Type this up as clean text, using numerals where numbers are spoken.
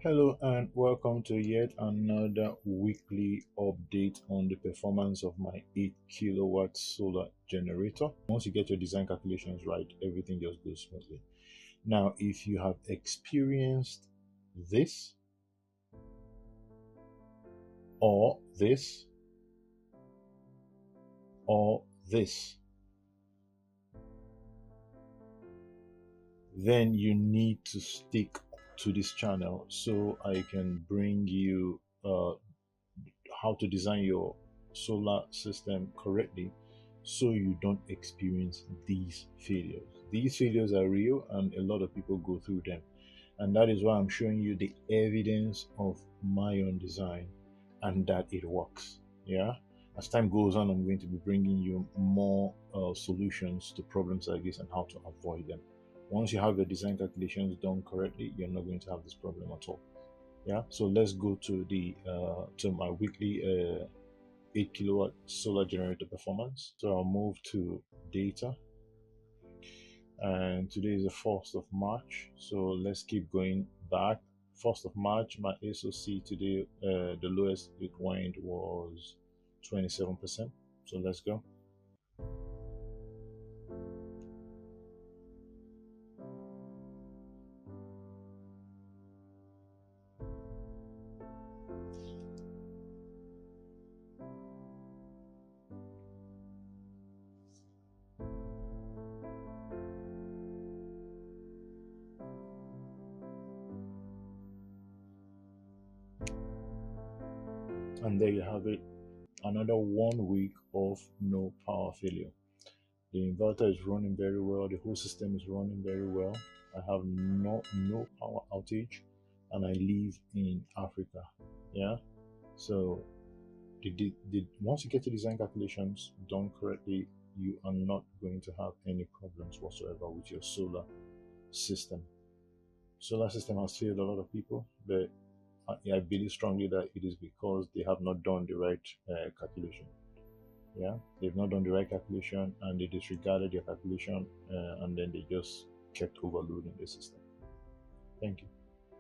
Hello and welcome to yet another weekly update on the performance of my 8 kilowatt solar generator. Once you get your design calculations right, everything just goes smoothly. Now, if you have experienced this or this or this, then you need to stick to this channel so I can bring you how to design your solar system correctly so you don't experience these failures. These failures are real and a lot of people go through them. And that is why I'm showing you the evidence of my own design and that it works. Yeah. As time goes on, I'm going to be bringing you more solutions to problems like this and how to avoid them. Once you have your design calculations done correctly, you're not going to have this problem at all. Yeah, so let's go to the to my weekly 8 kilowatt solar generator performance. So I'll move to data, and today is the 1st of March, so let's keep going back. 1st of March, my SOC today, the lowest it went was 27%. So let's go. And there you have it, another 1 week of no power failure. The inverter is running very well, the whole system is running very well. I have no power outage and I live in Africa. Yeah, so once you get the design calculations done correctly, you are not going to have any problems whatsoever with your solar system. Solar system has failed a lot of people, but I believe strongly that it is because they have not done the right calculation. Yeah, they've not done the right calculation and they disregarded their calculation and then they just kept overloading the system. Thank you.